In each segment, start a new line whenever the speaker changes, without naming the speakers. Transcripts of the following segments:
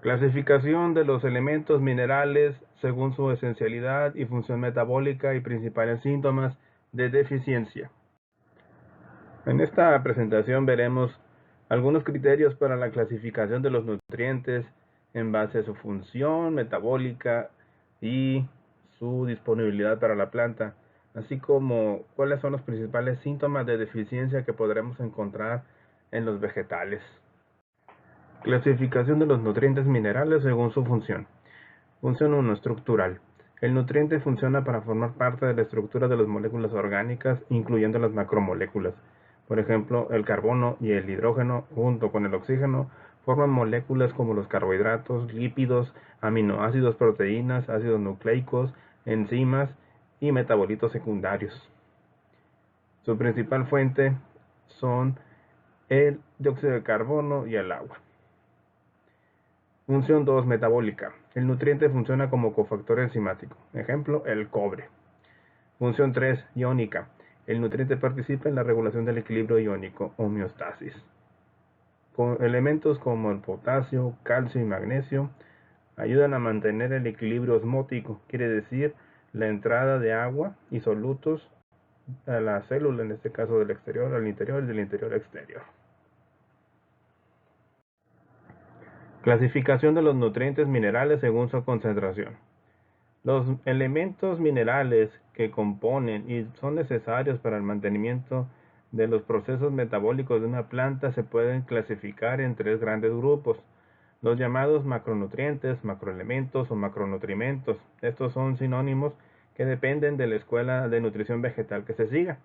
Clasificación de los elementos minerales según su esencialidad y función metabólica y principales síntomas de deficiencia. En esta presentación veremos algunos criterios para la clasificación de los nutrientes en base a su función metabólica y su disponibilidad para la planta, así como cuáles son los principales síntomas de deficiencia que podremos encontrar en los vegetales. Clasificación de los nutrientes minerales según su función. Función 1. Estructural. El nutriente funciona para formar parte de la estructura de las moléculas orgánicas, incluyendo las macromoléculas. Por ejemplo, el carbono y el hidrógeno, junto con el oxígeno, forman moléculas como los carbohidratos, lípidos, aminoácidos, proteínas, ácidos nucleicos, enzimas y metabolitos secundarios. Su principal fuente son el dióxido de carbono y el agua. Función 2. Metabólica. El nutriente funciona como cofactor enzimático. Ejemplo, el cobre. Función 3. Iónica. El nutriente participa en la regulación del equilibrio iónico, homeostasis. Con elementos como el potasio, calcio y magnesio ayudan a mantener el equilibrio osmótico, quiere decir la entrada de agua y solutos a la célula, en este caso del exterior al interior y del interior al exterior. Clasificación de los nutrientes minerales según su concentración. Los elementos minerales que componen y son necesarios para el mantenimiento de los procesos metabólicos de una planta se pueden clasificar en tres grandes grupos: los llamados macronutrientes, macroelementos o macronutrimentos. Estos son sinónimos que dependen de la escuela de nutrición vegetal que se siga,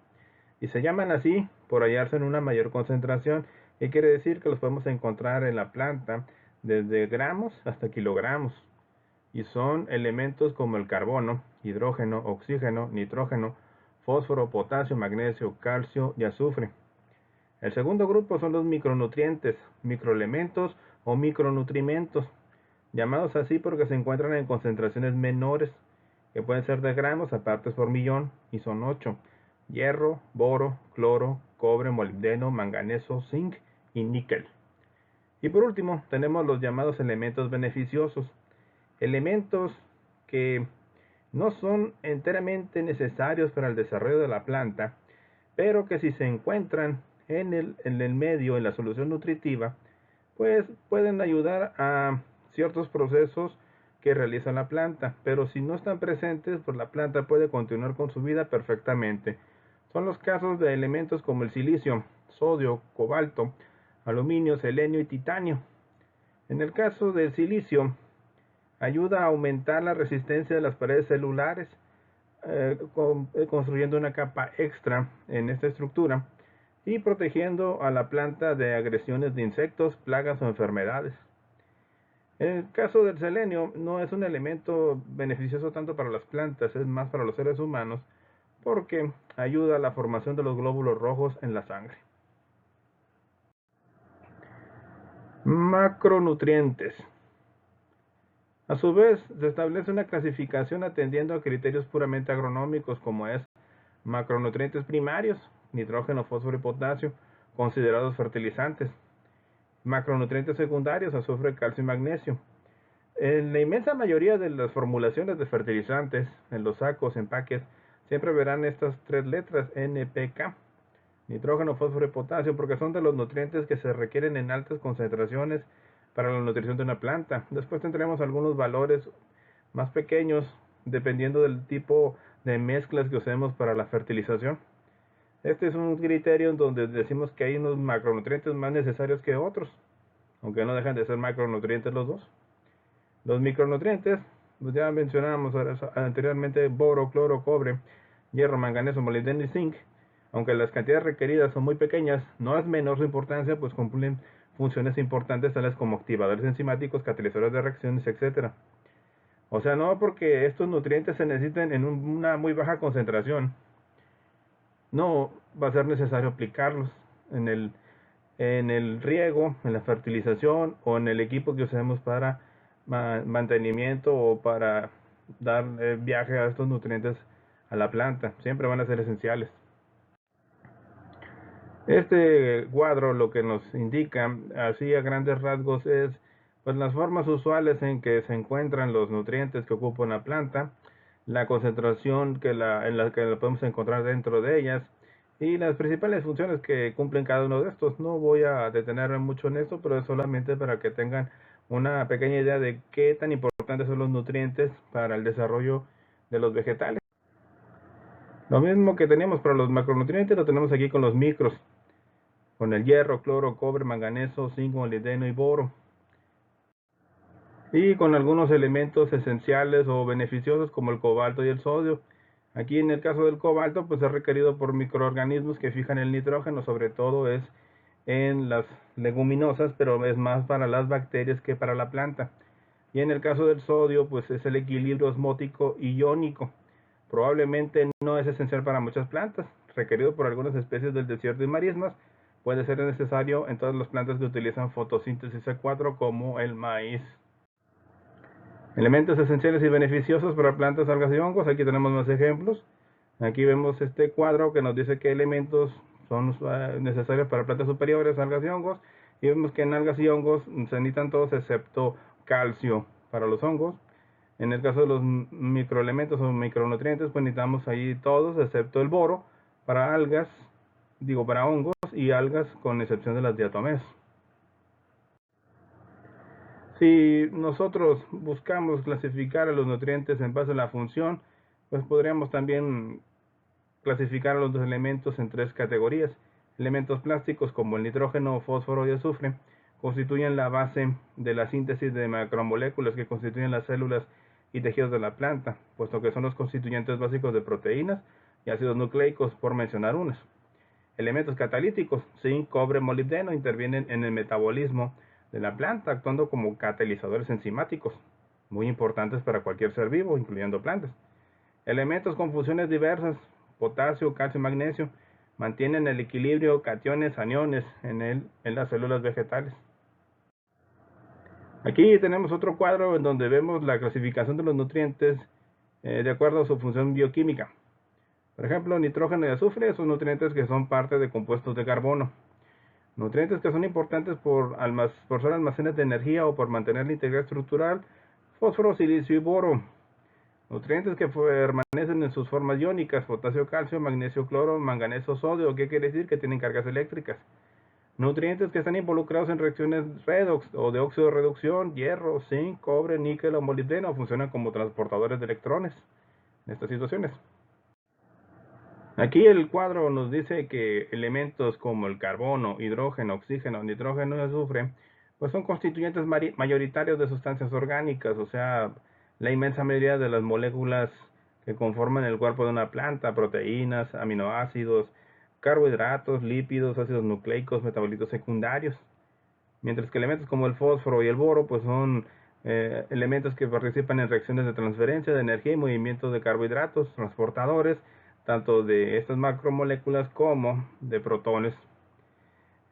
y se llaman así por hallarse en una mayor concentración, y quiere decir que los podemos encontrar en la planta desde gramos hasta kilogramos, y son elementos como el carbono, hidrógeno, oxígeno, nitrógeno, fósforo, potasio, magnesio, calcio y azufre. El segundo grupo son los micronutrientes, microelementos o micronutrimentos, llamados así porque se encuentran en concentraciones menores, que pueden ser de gramos a partes por millón, y son 8: hierro, boro, cloro, cobre, molibdeno, manganeso, zinc y níquel. Y por último, tenemos los llamados elementos beneficiosos, elementos que no son enteramente necesarios para el desarrollo de la planta, pero que si se encuentran en el medio, en la solución nutritiva, pues pueden ayudar a ciertos procesos que realiza la planta, pero si no están presentes, pues la planta puede continuar con su vida perfectamente. Son los casos de elementos como el silicio, sodio, cobalto, aluminio, selenio y titanio. En el caso del silicio, ayuda a aumentar la resistencia de las paredes celulares, construyendo una capa extra en esta estructura y protegiendo a la planta de agresiones de insectos, plagas o enfermedades. En el caso del selenio, no es un elemento beneficioso tanto para las plantas, es más para los seres humanos, porque ayuda a la formación de los glóbulos rojos en la sangre. Macronutrientes. A su vez, se establece una clasificación atendiendo a criterios puramente agronómicos, como es macronutrientes primarios, nitrógeno, fósforo y potasio, considerados fertilizantes; macronutrientes secundarios, azufre, calcio y magnesio. En la inmensa mayoría de las formulaciones de fertilizantes, en los sacos, empaques, siempre verán estas tres letras: NPK, nitrógeno, fósforo y potasio, porque son de los nutrientes que se requieren en altas concentraciones para la nutrición de una planta. Después tendremos algunos valores más pequeños dependiendo del tipo de mezclas que usemos para la fertilización. Este es un criterio en donde decimos que hay unos macronutrientes más necesarios que otros, aunque no dejan de ser macronutrientes los dos. Los micronutrientes, pues ya mencionábamos anteriormente: boro, cloro, cobre, hierro, manganeso, molibdeno y zinc. Aunque las cantidades requeridas son muy pequeñas, no es menor su importancia, pues cumplen funciones importantes tales como activadores enzimáticos, catalizadores de reacciones, etc. O sea, no porque estos nutrientes se necesiten en una muy baja concentración, no va a ser necesario aplicarlos en el riego, en la fertilización o en el equipo que usemos para mantenimiento o para dar viaje a estos nutrientes a la planta. Siempre van a ser esenciales. Este cuadro lo que nos indica, así a grandes rasgos, es Pues las formas usuales en que se encuentran los nutrientes que ocupa una planta, la concentración en la que la podemos encontrar dentro de ellas y las principales funciones que cumplen cada uno de estos. No voy a detenerme mucho en esto, pero es solamente para que tengan una pequeña idea de qué tan importantes son los nutrientes para el desarrollo de los vegetales. Lo mismo que teníamos para los macronutrientes lo tenemos aquí con los micros, con el hierro, cloro, cobre, manganeso, zinc, molibdeno y boro, y con algunos elementos esenciales o beneficiosos como el cobalto y el sodio. Aquí en el caso del cobalto, pues es requerido por microorganismos que fijan el nitrógeno, sobre todo es en las leguminosas, pero es más para las bacterias que para la planta. Y en el caso del sodio, pues es el equilibrio osmótico y iónico. Probablemente no es esencial para muchas plantas, requerido por algunas especies del desierto y marismas. Puede ser necesario en todas las plantas que utilizan fotosíntesis C4 como el maíz. Elementos esenciales y beneficiosos para plantas, algas y hongos. Aquí tenemos más ejemplos. Aquí vemos este cuadro que nos dice qué elementos son necesarios para plantas superiores, algas y hongos. Y vemos que en algas y hongos se necesitan todos excepto calcio para los hongos. En el caso de los microelementos o micronutrientes, pues necesitamos ahí todos excepto el boro para algas, para hongos y algas con excepción de las diatomeas. Si nosotros buscamos clasificar a los nutrientes en base a la función, pues podríamos también clasificar a los elementos en tres categorías. Elementos plásticos como el nitrógeno, fósforo y azufre constituyen la base de la síntesis de macromoléculas que constituyen las células y tejidos de la planta, puesto que son los constituyentes básicos de proteínas y ácidos nucleicos, por mencionar unos. Elementos catalíticos, zinc, cobre, molibdeno, intervienen en el metabolismo de la planta, actuando como catalizadores enzimáticos, muy importantes para cualquier ser vivo, incluyendo plantas. Elementos con funciones diversas, potasio, calcio y magnesio, mantienen el equilibrio cationes, aniones en las células vegetales. Aquí tenemos otro cuadro en donde vemos la clasificación de los nutrientes de acuerdo a su función bioquímica. Por ejemplo, nitrógeno y azufre son nutrientes que son parte de compuestos de carbono. Nutrientes que son importantes por ser almacenes de energía o por mantener la integridad estructural, fósforo, silicio y boro. Nutrientes que permanecen en sus formas iónicas, potasio, calcio, magnesio, cloro, manganeso, sodio. ¿Qué quiere decir? Que tienen cargas eléctricas. Nutrientes que están involucrados en reacciones redox o de óxido de reducción, hierro, zinc, cobre, níquel o molibdeno funcionan como transportadores de electrones en estas situaciones. Aquí el cuadro nos dice que elementos como el carbono, hidrógeno, oxígeno, nitrógeno y azufre, pues son constituyentes mayoritarios de sustancias orgánicas, o sea, la inmensa mayoría de las moléculas que conforman el cuerpo de una planta, proteínas, aminoácidos, carbohidratos, lípidos, ácidos nucleicos, metabolitos secundarios. Mientras que elementos como el fósforo y el boro, pues son elementos que participan en reacciones de transferencia de energía y movimiento de carbohidratos, transportadores, tanto de estas macromoléculas como de protones.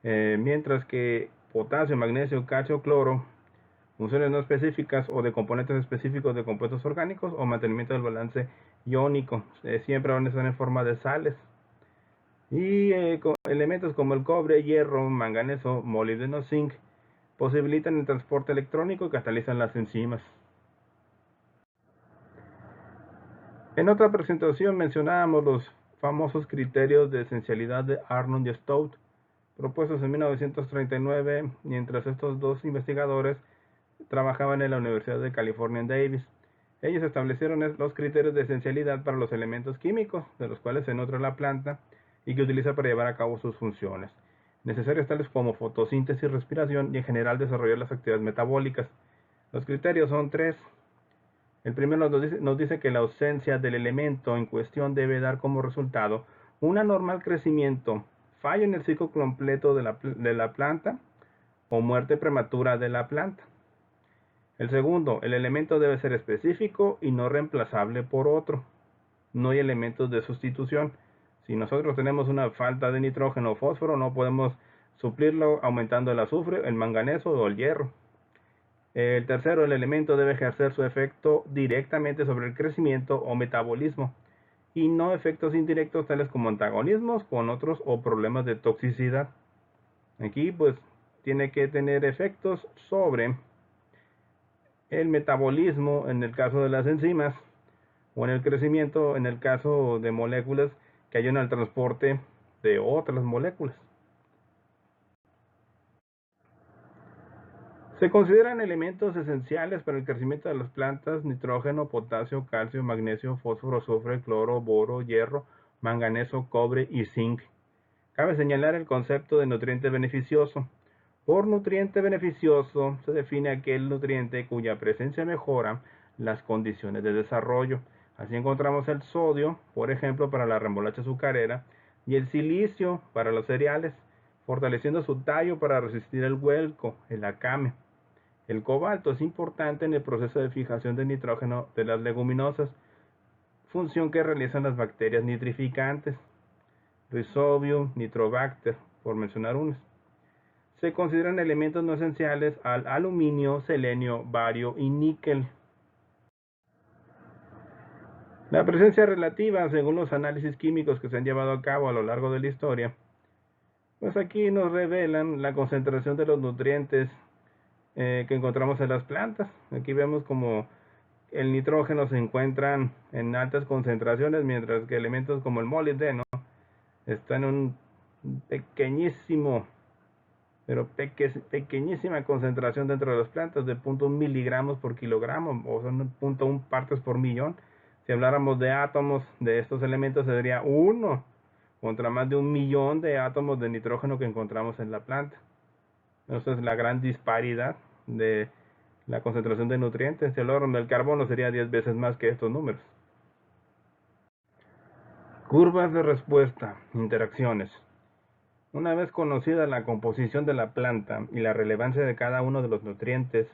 Mientras que potasio, magnesio, calcio, cloro, funciones no específicas o de componentes específicos de compuestos orgánicos o mantenimiento del balance iónico, siempre van a estar en forma de sales. Y elementos como el cobre, hierro, manganeso, molibdeno, zinc posibilitan el transporte electrónico y catalizan las enzimas. En otra presentación mencionábamos los famosos criterios de esencialidad de Arnold y Stout, propuestos en 1939, mientras estos dos investigadores trabajaban en la Universidad de California en Davis. Ellos establecieron los criterios de esencialidad para los elementos químicos, de los cuales se nutre la planta y que utiliza para llevar a cabo sus funciones, necesarios tales como fotosíntesis, respiración y en general desarrollar las actividades metabólicas. Los criterios son tres. El primero nos dice que la ausencia del elemento en cuestión debe dar como resultado un anormal crecimiento, fallo en el ciclo completo de la planta o muerte prematura de la planta. El segundo, el elemento debe ser específico y no reemplazable por otro. No hay elementos de sustitución. Si nosotros tenemos una falta de nitrógeno o fósforo, no podemos suplirlo aumentando el azufre, el manganeso o el hierro. El tercero, el elemento debe ejercer su efecto directamente sobre el crecimiento o metabolismo y no efectos indirectos tales como antagonismos con otros o problemas de toxicidad. Aquí pues tiene que tener efectos sobre el metabolismo en el caso de las enzimas, o en el crecimiento en el caso de moléculas que ayudan al transporte de otras moléculas. Se consideran elementos esenciales para el crecimiento de las plantas: nitrógeno, potasio, calcio, magnesio, fósforo, azufre, cloro, boro, hierro, manganeso, cobre y zinc. Cabe señalar el concepto de nutriente beneficioso. Por nutriente beneficioso se define aquel nutriente cuya presencia mejora las condiciones de desarrollo. Así encontramos el sodio, por ejemplo, para la remolacha azucarera, y el silicio para los cereales, fortaleciendo su tallo para resistir el vuelco, el acame. El cobalto es importante en el proceso de fijación de nitrógeno de las leguminosas, función que realizan las bacterias nitrificantes, Rhizobium, Nitrobacter, por mencionar unos. Se consideran elementos no esenciales al aluminio, selenio, bario y níquel. La presencia relativa, según los análisis químicos que se han llevado a cabo a lo largo de la historia, pues aquí nos revelan la concentración de los nutrientes que encontramos en las plantas. Aquí vemos como el nitrógeno se encuentran en altas concentraciones, mientras que elementos como el molibdeno están en un pequeñísimo, pero pequeñísima concentración dentro de las plantas, de 0.1 miligramos por kilogramo, o son 0.1 partes por millón. Si habláramos de átomos de estos elementos, sería 1 contra más de 1 millón de átomos de nitrógeno que encontramos en la planta. Esa es la gran disparidad de la concentración de nutrientes. El oro del carbono sería 10 veces más que estos números. Curvas de respuesta, interacciones. Una vez conocida la composición de la planta y la relevancia de cada uno de los nutrientes,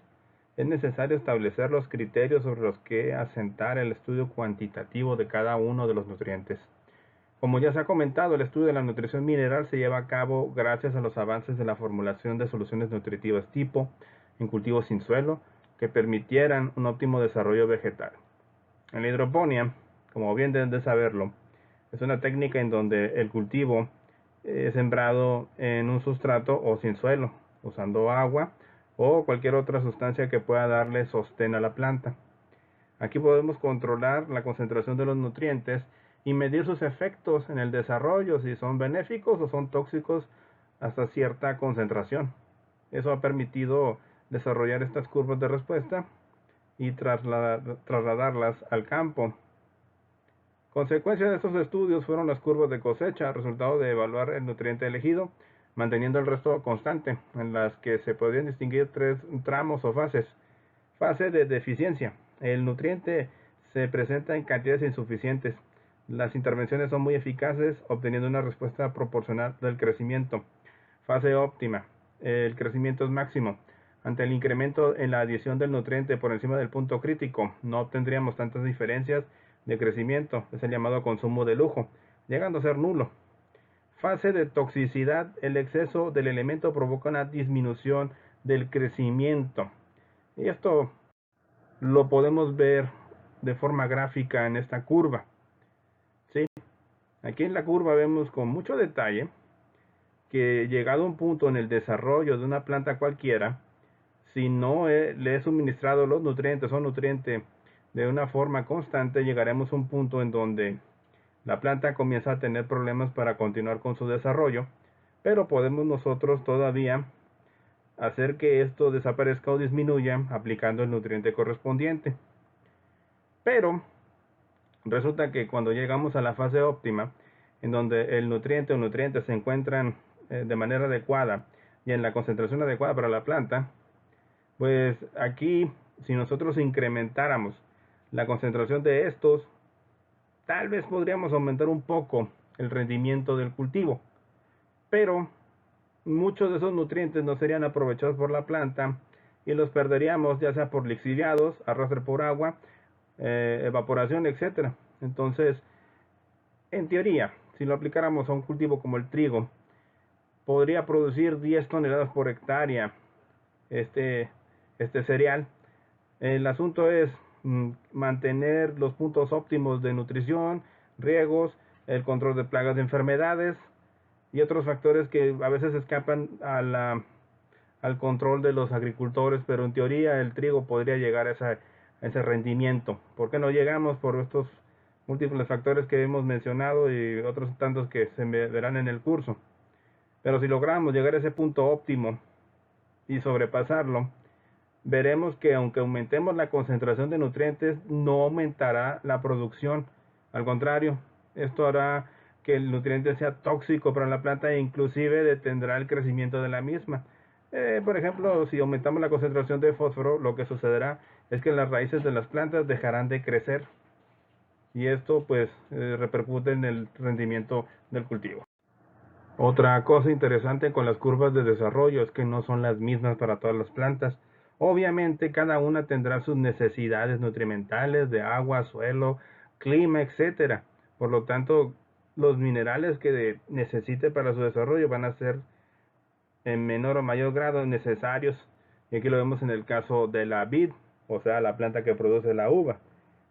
es necesario establecer los criterios sobre los que asentar el estudio cuantitativo de cada uno de los nutrientes. Como ya se ha comentado, el estudio de la nutrición mineral se lleva a cabo gracias a los avances de la formulación de soluciones nutritivas tipo en cultivos sin suelo que permitieran un óptimo desarrollo vegetal. En la hidroponía, como bien deben de saberlo, es una técnica en donde el cultivo es sembrado en un sustrato o sin suelo, usando agua o cualquier otra sustancia que pueda darle sostén a la planta. Aquí podemos controlar la concentración de los nutrientes y medir sus efectos en el desarrollo, si son benéficos o son tóxicos hasta cierta concentración. Eso ha permitido desarrollar estas curvas de respuesta y trasladarlas al campo. Consecuencia de estos estudios fueron las curvas de cosecha, resultado de evaluar el nutriente elegido, manteniendo el resto constante, en las que se podían distinguir 3 tramos o fases. Fase de deficiencia. El nutriente se presenta en cantidades insuficientes. Las intervenciones son muy eficaces, obteniendo una respuesta proporcional del crecimiento. Fase óptima. El crecimiento es máximo. Ante el incremento en la adición del nutriente por encima del punto crítico, no obtendríamos tantas diferencias de crecimiento. Es el llamado consumo de lujo, llegando a ser nulo. Fase de toxicidad. El exceso del elemento provoca una disminución del crecimiento. Y esto lo podemos ver de forma gráfica en esta curva. ¿Sí? Aquí en la curva vemos con mucho detalle que llegado a un punto en el desarrollo de una planta cualquiera, si no le he suministrado los nutrientes o nutriente de una forma constante, llegaremos a un punto en donde la planta comienza a tener problemas para continuar con su desarrollo, pero podemos nosotros todavía hacer que esto desaparezca o disminuya aplicando el nutriente correspondiente. Pero resulta que cuando llegamos a la fase óptima, en donde el nutriente o nutrientes se encuentran de manera adecuada y en la concentración adecuada para la planta, pues aquí, si nosotros incrementáramos la concentración de estos, tal vez podríamos aumentar un poco el rendimiento del cultivo, pero muchos de esos nutrientes no serían aprovechados por la planta y los perderíamos, ya sea por lixiviados, arrastre por agua, evaporación, etcétera. Entonces, en teoría, si lo aplicáramos a un cultivo como el trigo, podría producir 10 toneladas por hectárea este cereal. El asunto es mantener los puntos óptimos de nutrición, riegos, el control de plagas de enfermedades y otros factores que a veces escapan a al control de los agricultores, pero en teoría el trigo podría llegar a ese rendimiento. ¿Por qué no llegamos? Por estos múltiples factores que hemos mencionado y otros tantos que se verán en el curso. Pero si logramos llegar a ese punto óptimo y sobrepasarlo, veremos que aunque aumentemos la concentración de nutrientes, no aumentará la producción. Al contrario, esto hará que el nutriente sea tóxico para la planta e inclusive detendrá el crecimiento de la misma. Por ejemplo, si aumentamos la concentración de fósforo, lo que sucederá es que las raíces de las plantas dejarán de crecer y esto pues repercute en el rendimiento del cultivo. Otra cosa interesante con las curvas de desarrollo es que no son las mismas para todas las plantas. Obviamente cada una tendrá sus necesidades nutrimentales de agua, suelo, clima, etcétera. Por lo tanto, los minerales que necesite para su desarrollo van a ser en menor o mayor grado necesarios. Y aquí lo vemos en el caso de la vid, o sea, la planta que produce la uva.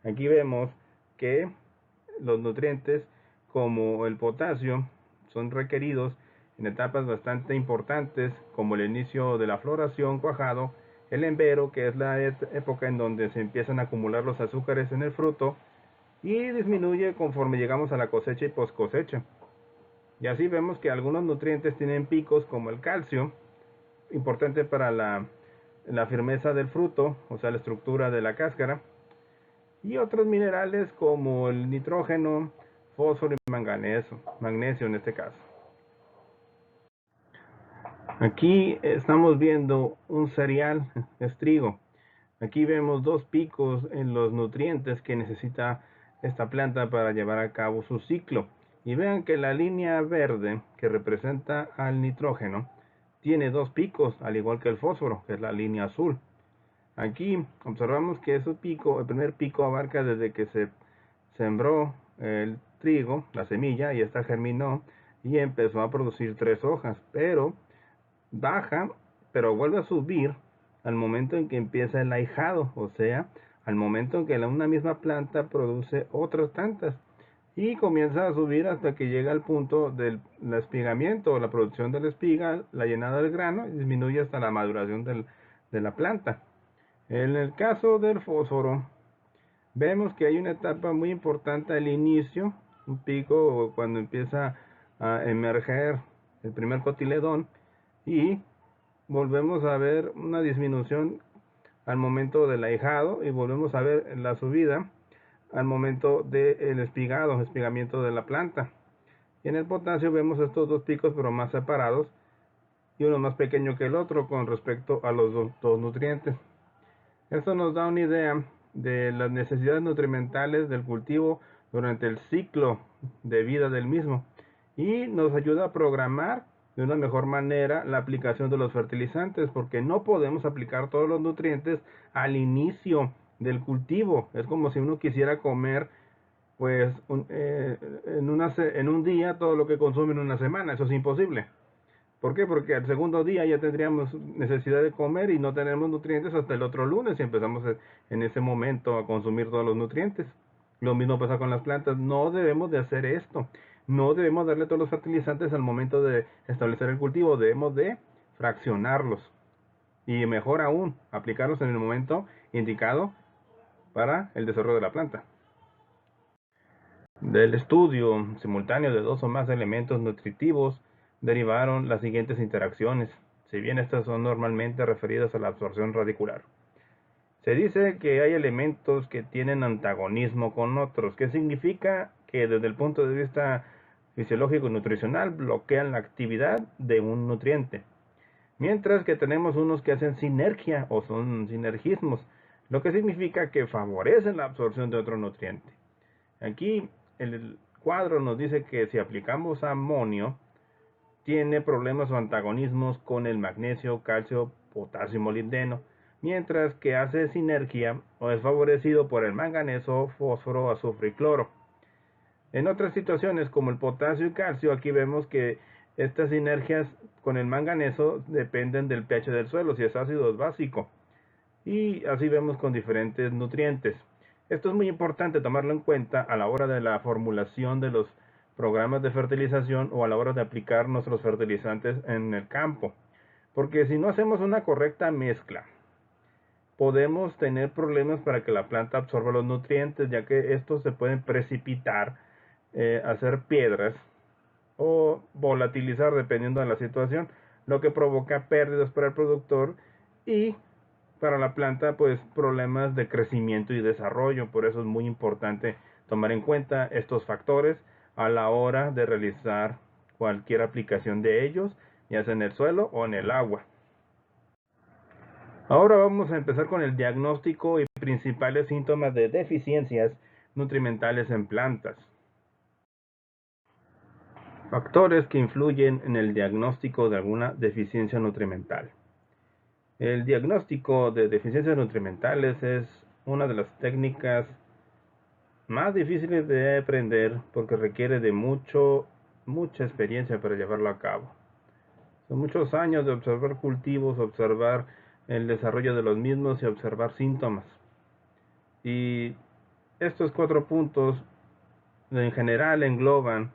Aquí vemos que los nutrientes como el potasio son requeridos en etapas bastante importantes como el inicio de la floración, cuajado, el embero, que es la época en donde se empiezan a acumular los azúcares en el fruto, y disminuye conforme llegamos a la cosecha y post cosecha. Y así vemos que algunos nutrientes tienen picos como el calcio, importante para la firmeza del fruto, o sea, la estructura de la cáscara, y otros minerales como el nitrógeno, fósforo y magnesio en este caso. Aquí estamos viendo un cereal, es trigo. Aquí vemos dos picos en los nutrientes que necesita esta planta para llevar a cabo su ciclo. Y vean que la línea verde que representa al nitrógeno tiene dos picos, al igual que el fósforo, que es la línea azul. Aquí observamos que ese pico, el primer pico abarca desde que se sembró el trigo, la semilla, y esta germinó y empezó a producir 3 hojas, pero baja, pero vuelve a subir al momento en que empieza el ahijado, o sea, al momento en que una misma planta produce otras tantas y comienza a subir hasta que llega al punto del espigamiento o la producción de la espiga, la llenada del grano y disminuye hasta la maduración de la planta. En el caso del fósforo, vemos que hay una etapa muy importante al inicio, un pico cuando empieza a emerger el primer cotiledón y volvemos a ver una disminución al momento del ahijado y volvemos a ver la subida al momento del espigamiento de la planta. Y en el potasio vemos estos dos picos pero más separados y uno más pequeño que el otro con respecto a los dos nutrientes. Esto nos da una idea de las necesidades nutrimentales del cultivo durante el ciclo de vida del mismo y nos ayuda a programar de una mejor manera la aplicación de los fertilizantes, porque no podemos aplicar todos los nutrientes al inicio del cultivo. Es como si uno quisiera comer pues en un día todo lo que consume en una semana. Eso es imposible. ¿Por qué? Porque al segundo día ya tendríamos necesidad de comer y no tenemos nutrientes hasta el otro lunes y empezamos en ese momento a consumir todos los nutrientes. Lo mismo pasa con las plantas. No debemos de hacer esto. No debemos darle todos los fertilizantes al momento de establecer el cultivo. Debemos de fraccionarlos. Y mejor aún, aplicarlos en el momento indicado para el desarrollo de la planta. Del estudio simultáneo de dos o más elementos nutritivos derivaron las siguientes interacciones, si bien estas son normalmente referidas a la absorción radicular. Se dice que hay elementos que tienen antagonismo con otros, que significa que desde el punto de vista fisiológico y nutricional bloquean la actividad de un nutriente. Mientras que tenemos unos que hacen sinergia o son sinergismos, lo que significa que favorecen la absorción de otro nutriente. Aquí el cuadro nos dice que si aplicamos amonio, tiene problemas o antagonismos con el magnesio, calcio, potasio y molibdeno, mientras que hace sinergia o es favorecido por el manganeso, fósforo, azufre y cloro. En otras situaciones como el potasio y calcio, aquí vemos que estas sinergias con el manganeso dependen del pH del suelo, si es ácido o es básico. Y así vemos con diferentes nutrientes. Esto es muy importante tomarlo en cuenta a la hora de la formulación de los programas de fertilización o a la hora de aplicar nuestros fertilizantes en el campo. porque si no hacemos una correcta mezcla, podemos tener problemas para que la planta absorba los nutrientes, ya que estos se pueden precipitar, hacer piedras o volatilizar dependiendo de la situación, lo que provoca pérdidas para el productor y para la planta pues problemas de crecimiento y desarrollo. Por eso es muy importante tomar en cuenta estos factores a la hora de realizar cualquier aplicación de ellos, ya sea en el suelo o en el agua. Ahora vamos a empezar con el diagnóstico y principales síntomas de deficiencias nutrimentales en plantas. Factores que influyen en el diagnóstico de alguna deficiencia nutrimental. El diagnóstico de deficiencias nutrimentales es una de las técnicas más difíciles de aprender porque requiere de mucha experiencia para llevarlo a cabo. Son muchos años de observar cultivos, observar el desarrollo de los mismos y observar síntomas. Y estos 4 puntos en general engloban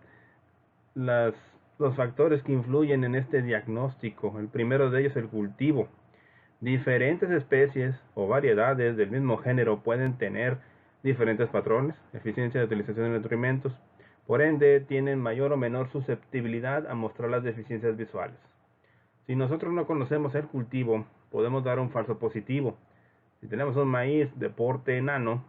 los factores que influyen en este diagnóstico. El primero de ellos es el cultivo. Diferentes especies o variedades del mismo género pueden tener diferentes patrones, eficiencia de utilización de nutrimentos, por ende tienen mayor o menor susceptibilidad a mostrar las deficiencias visuales. Si nosotros no conocemos el cultivo, podemos dar un falso positivo. Si tenemos un maíz de porte enano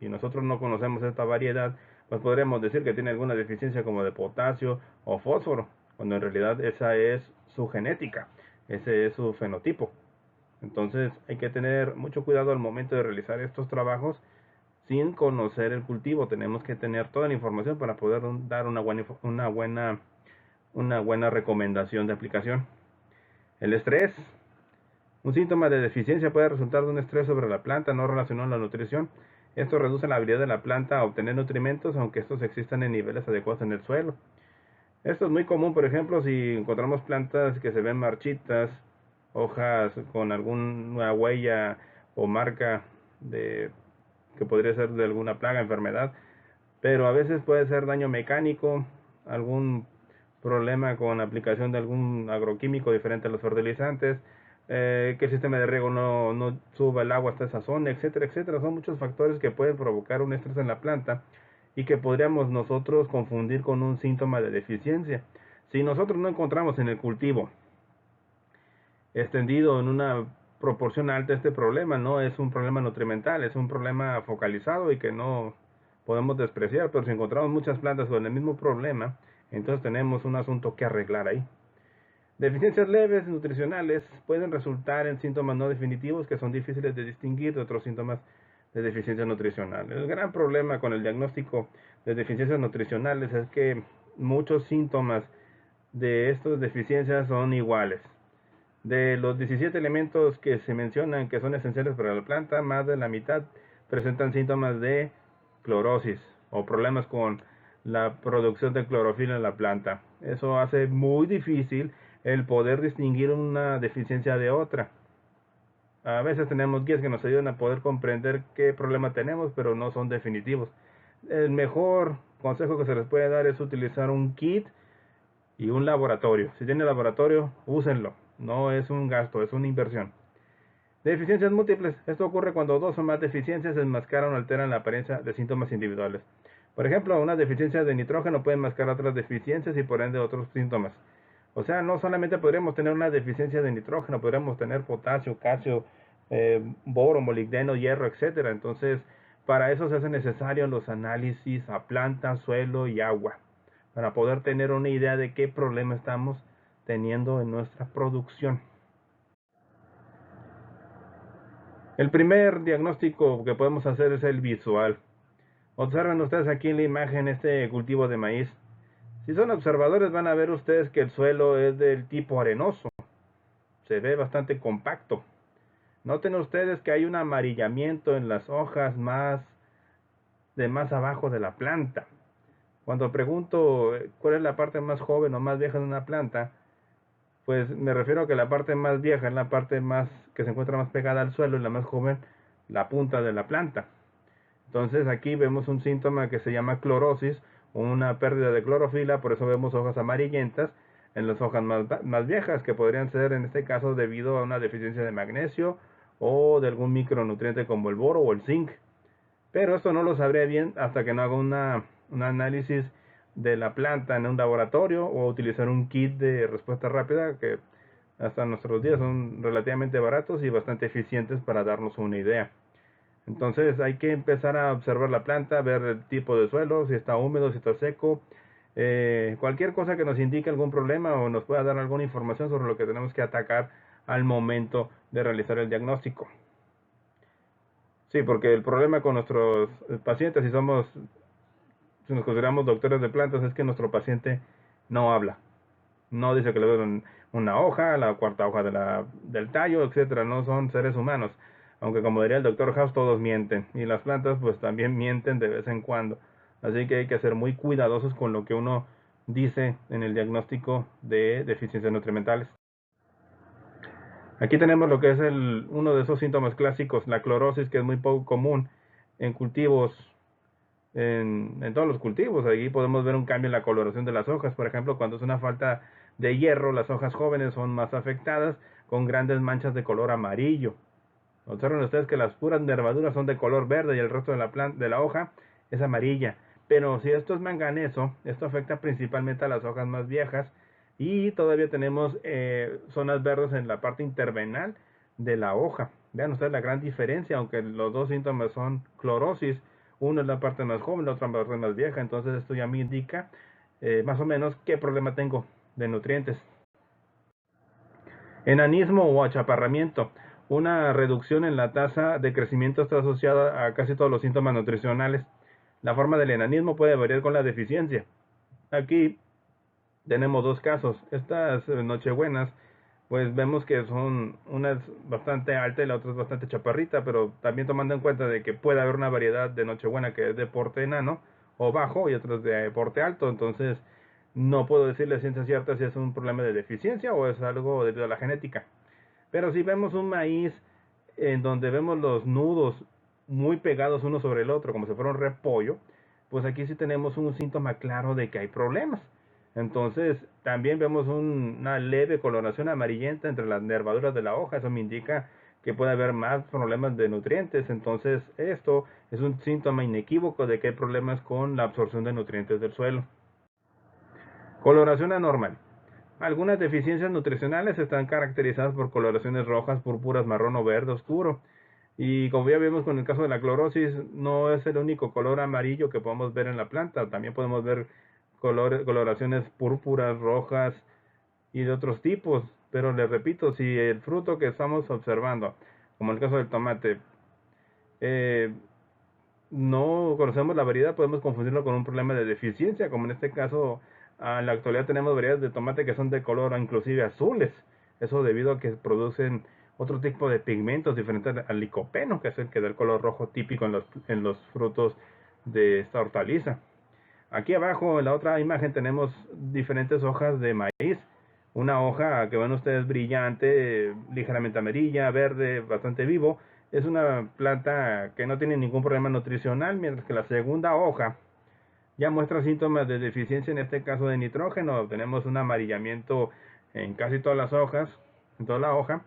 y nosotros no conocemos esta variedad, pues podremos decir que tiene alguna deficiencia como de potasio o fósforo, cuando en realidad esa es su genética, ese es su fenotipo. Entonces hay que tener mucho cuidado al momento de realizar estos trabajos sin conocer el cultivo. Tenemos que tener toda la información para poder dar una buena recomendación de aplicación. El estrés. Un síntoma de deficiencia puede resultar de un estrés sobre la planta no relacionado a la nutrición. Esto reduce la habilidad de la planta a obtener nutrimentos, aunque estos existan en niveles adecuados en el suelo. Esto es muy común, por ejemplo, si encontramos plantas que se ven marchitas, hojas con alguna huella o marca que podría ser de alguna plaga, enfermedad, pero a veces puede ser daño mecánico, algún problema con aplicación de algún agroquímico diferente a los fertilizantes, que el sistema de riego no suba el agua hasta esa zona, etcétera, etcétera. Son muchos factores que pueden provocar un estrés en la planta y que podríamos nosotros confundir con un síntoma de deficiencia. Si nosotros no encontramos en el cultivo extendido en una proporción alta este problema, no es un problema nutrimental, es un problema focalizado y que no podemos despreciar, pero si encontramos muchas plantas con el mismo problema, entonces tenemos un asunto que arreglar ahí. Deficiencias leves nutricionales pueden resultar en síntomas no definitivos que son difíciles de distinguir de otros síntomas de deficiencia nutricional. El gran problema con el diagnóstico de deficiencias nutricionales es que muchos síntomas de estas deficiencias son iguales. De los 17 elementos que se mencionan que son esenciales para la planta, más de la mitad presentan síntomas de clorosis o problemas con la producción de clorofila en la planta. Eso hace muy difícil el poder distinguir una deficiencia de otra. A veces tenemos guías que nos ayudan a poder comprender qué problema tenemos, pero no son definitivos. El mejor consejo que se les puede dar es utilizar un kit y un laboratorio. Si tiene laboratorio, úsenlo. No es un gasto, es una inversión. Deficiencias múltiples. Esto ocurre cuando dos o más deficiencias enmascaran o alteran la apariencia de síntomas individuales. Por ejemplo, una deficiencia de nitrógeno puede enmascarar otras deficiencias y por ende otros síntomas. O sea, no solamente podríamos tener una deficiencia de nitrógeno, podríamos tener potasio, calcio, boro, molibdeno, hierro, etcétera. Entonces, para eso se hacen necesarios los análisis a planta, suelo y agua, para poder tener una idea de qué problema estamos teniendo en nuestra producción. El primer diagnóstico que podemos hacer es el visual. Observen ustedes aquí en la imagen este cultivo de maíz. Si son observadores van a ver ustedes que el suelo es del tipo arenoso. Se ve bastante compacto. Noten ustedes que hay un amarillamiento en las hojas más abajo de la planta. Cuando pregunto cuál es la parte más joven o más vieja de una planta, pues me refiero a que la parte más vieja es la parte más que se encuentra más pegada al suelo y la más joven la punta de la planta. Entonces aquí vemos un síntoma que se llama clorosis, una pérdida de clorofila, por eso vemos hojas amarillentas. en las hojas más viejas, que podrían ser en este caso debido a una deficiencia de magnesio o de algún micronutriente como el boro o el zinc. Pero esto no lo sabré bien hasta que no haga un análisis de la planta en un laboratorio o utilizar un kit de respuesta rápida que hasta nuestros días son relativamente baratos y bastante eficientes para darnos una idea. Entonces hay que empezar a observar la planta, ver el tipo de suelo, si está húmedo, si está seco, cualquier cosa que nos indique algún problema o nos pueda dar alguna información sobre lo que tenemos que atacar al momento de realizar el diagnóstico. Sí, porque el problema con nuestros pacientes, si nos consideramos doctores de plantas, es que nuestro paciente no habla. No dice que le duele una hoja, la cuarta hoja del tallo, etcétera. No son seres humanos. Aunque como diría el doctor House, todos mienten. Y las plantas pues también mienten de vez en cuando. Así que hay que ser muy cuidadosos con lo que uno dice en el diagnóstico de deficiencias nutrimentales. Aquí tenemos lo que es uno de esos síntomas clásicos, la clorosis, que es muy poco común en cultivos, en todos los cultivos. Aquí podemos ver un cambio en la coloración de las hojas. Por ejemplo, cuando es una falta de hierro, las hojas jóvenes son más afectadas con grandes manchas de color amarillo. Observen ustedes que las puras nervaduras son de color verde y el resto de la hoja es amarilla. Pero si esto es manganeso, esto afecta principalmente a las hojas más viejas y todavía tenemos zonas verdes en la parte interveinal de la hoja. Vean ustedes la gran diferencia, aunque los dos síntomas son clorosis, uno es la parte más joven, la otra parte más vieja. Entonces esto ya me indica más o menos qué problema tengo de nutrientes. Enanismo o achaparramiento. Una reducción en la tasa de crecimiento está asociada a casi todos los síntomas nutricionales. La forma del enanismo puede variar con la deficiencia. Aquí tenemos dos casos. Estas nochebuenas, pues vemos que son una es bastante alta y la otra es bastante chaparrita, pero también tomando en cuenta de que puede haber una variedad de nochebuena que es de porte enano o bajo y otras de porte alto. Entonces no puedo decirle a ciencia cierta si es un problema de deficiencia o es algo debido a la genética. Pero si vemos un maíz en donde vemos los nudos muy pegados uno sobre el otro, como si fuera un repollo, pues aquí sí tenemos un síntoma claro de que hay problemas. Entonces, también vemos una leve coloración amarillenta entre las nervaduras de la hoja. Eso me indica que puede haber más problemas de nutrientes. Entonces, esto es un síntoma inequívoco de que hay problemas con la absorción de nutrientes del suelo. Coloración anormal. Algunas deficiencias nutricionales están caracterizadas por coloraciones rojas, púrpuras, marrón o verde oscuro. Y como ya vimos con el caso de la clorosis, no es el único color amarillo que podemos ver en la planta. También podemos ver coloraciones púrpuras, rojas y de otros tipos. Pero les repito, si el fruto que estamos observando, como el caso del tomate, eh, no conocemos la variedad, podemos confundirlo con un problema de deficiencia, como en este caso, en la actualidad tenemos variedades de tomate que son de color inclusive azules. Eso debido a que producen otro tipo de pigmentos diferentes al licopeno, que es el que da el color rojo típico en los frutos de esta hortaliza. Aquí abajo en la otra imagen tenemos diferentes hojas de maíz. Una hoja que ven ustedes brillante, ligeramente amarilla, verde, bastante vivo. Es una planta que no tiene ningún problema nutricional, mientras que la segunda hoja ya muestra síntomas de deficiencia, en este caso de nitrógeno. Tenemos un amarillamiento en casi todas las hojas, en toda la hoja,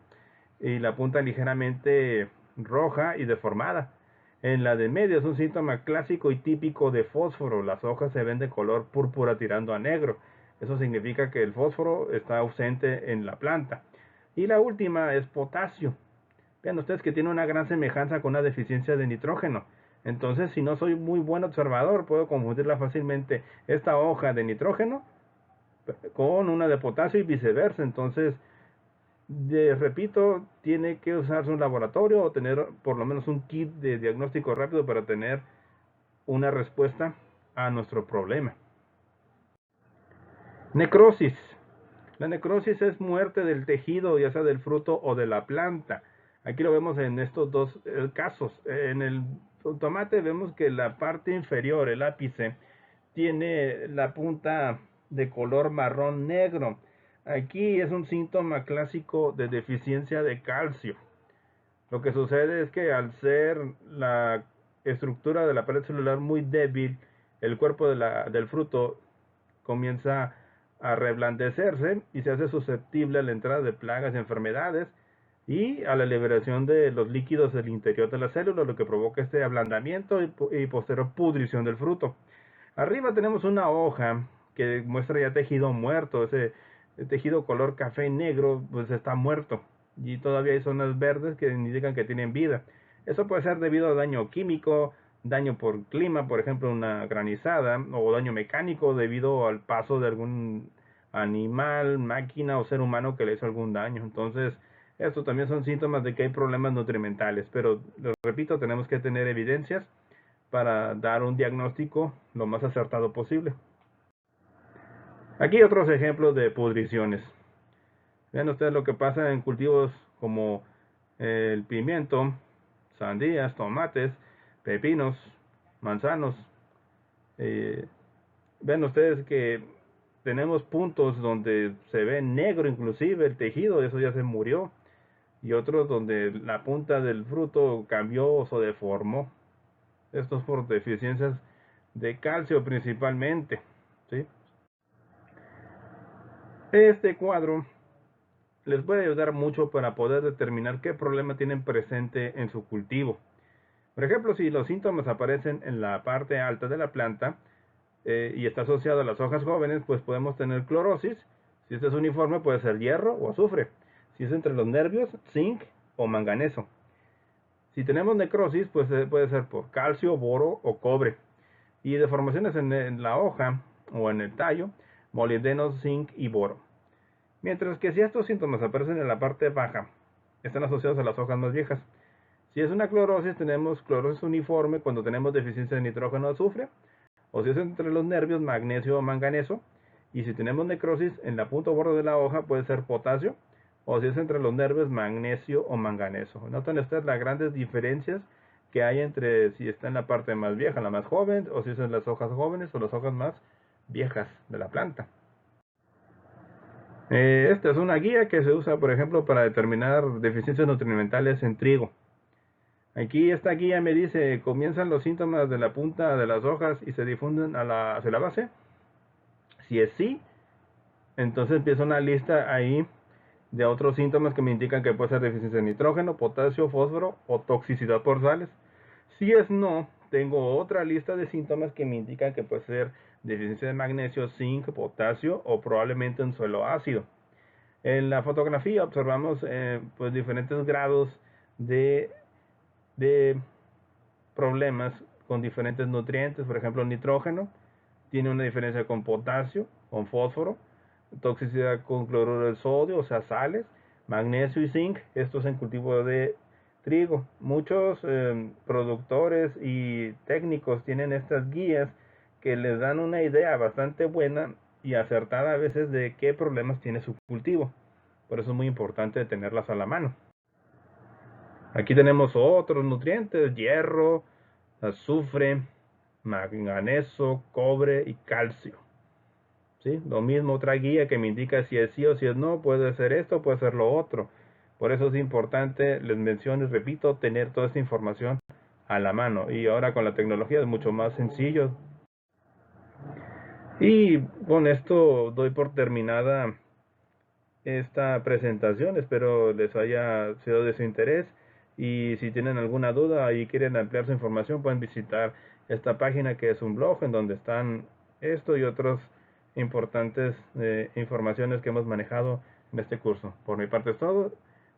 y la punta ligeramente roja y deformada. En la de medio es un síntoma clásico y típico de fósforo. Las hojas se ven de color púrpura tirando a negro. Eso significa que el fósforo está ausente en la planta. Y la última es potasio. Vean ustedes que tiene una gran semejanza con una deficiencia de nitrógeno. Entonces, si no soy muy buen observador, puedo confundirla fácilmente esta hoja de nitrógeno con una de potasio y viceversa. Entonces, repito, tiene que usarse un laboratorio o tener por lo menos un kit de diagnóstico rápido para tener una respuesta a nuestro problema. Necrosis. La necrosis es muerte del tejido, ya sea del fruto o de la planta. Aquí lo vemos en estos dos casos. En el tomate vemos que la parte inferior, el ápice, tiene la punta de color marrón negro. Aquí es un síntoma clásico de deficiencia de calcio. Lo que sucede es que al ser la estructura de la pared celular muy débil, el cuerpo del fruto comienza a reblandecerse y se hace susceptible a la entrada de plagas y enfermedades y a la liberación de los líquidos del interior de la célula, lo que provoca este ablandamiento y posterior pudrición del fruto. Arriba tenemos una hoja que muestra ya tejido muerto, ese tejido color café negro pues está muerto y todavía hay zonas verdes que indican que tienen vida. Eso puede ser debido a daño químico, daño por clima, por ejemplo una granizada, o daño mecánico debido al paso de algún animal, máquina o ser humano que le hizo algún daño. Entonces, estos también son síntomas de que hay problemas nutrimentales, pero les repito, tenemos que tener evidencias para dar un diagnóstico lo más acertado posible. Aquí otros ejemplos de pudriciones. Vean ustedes lo que pasa en cultivos como el pimiento, sandías, tomates, pepinos, manzanos. Vean ustedes que tenemos puntos donde se ve negro inclusive el tejido, eso ya se murió, y otros donde la punta del fruto cambió o se deformó. Esto es por deficiencias de calcio principalmente, ¿sí? Este cuadro les puede ayudar mucho para poder determinar qué problema tienen presente en su cultivo. Por ejemplo, si los síntomas aparecen en la parte alta de la planta y está asociado a las hojas jóvenes, pues podemos tener clorosis. Si este es uniforme, puede ser hierro o azufre. Si es entre los nervios, zinc o manganeso. Si tenemos necrosis, pues puede ser por calcio, boro o cobre. Y deformaciones en la hoja o en el tallo, molibdeno, zinc y boro. Mientras que si estos síntomas aparecen en la parte baja, están asociados a las hojas más viejas. Si es una clorosis, tenemos clorosis uniforme cuando tenemos deficiencia de nitrógeno o azufre, o si es entre los nervios, magnesio o manganeso, y si tenemos necrosis en la punta o borde de la hoja, puede ser potasio, o si es entre los nervios, magnesio o manganeso. Noten ustedes las grandes diferencias que hay entre si está en la parte más vieja, la más joven, o si es en las hojas jóvenes o las hojas más viejas de la planta. Esta es una guía que se usa, por ejemplo, para determinar deficiencias nutrimentales en trigo. Aquí esta guía me dice, comienzan los síntomas de la punta de las hojas y se difunden hacia la base. Si es sí, entonces empieza una lista ahí de otros síntomas que me indican que puede ser deficiencia de nitrógeno, potasio, fósforo o toxicidad por sales. Si es no, tengo otra lista de síntomas que me indican que puede ser deficiencia de magnesio, zinc, potasio o probablemente un suelo ácido. En la fotografía observamos pues diferentes grados de problemas con diferentes nutrientes. Por ejemplo, el nitrógeno tiene una diferencia con potasio, con fósforo, toxicidad con cloruro de sodio, o sea, sales, magnesio y zinc. Esto es en cultivo de trigo. Muchos productores y técnicos tienen estas guías que les dan una idea bastante buena y acertada a veces de qué problemas tiene su cultivo. Por eso es muy importante tenerlas a la mano. Aquí tenemos otros nutrientes: hierro, azufre, manganeso, cobre y calcio. ¿Sí? Lo mismo, otra guía que me indica si es sí o si es no, puede ser esto, puede ser lo otro. Por eso es importante, les menciono y repito, tener toda esta información a la mano. Y ahora con la tecnología es mucho más sencillo. Y con esto doy por terminada esta presentación. Espero les haya sido de su interés. Y si tienen alguna duda y quieren ampliar su información, pueden visitar esta página, que es un blog en donde están esto y otras importantes informaciones que hemos manejado en este curso. Por mi parte es todo.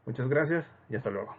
Muchas gracias y hasta luego.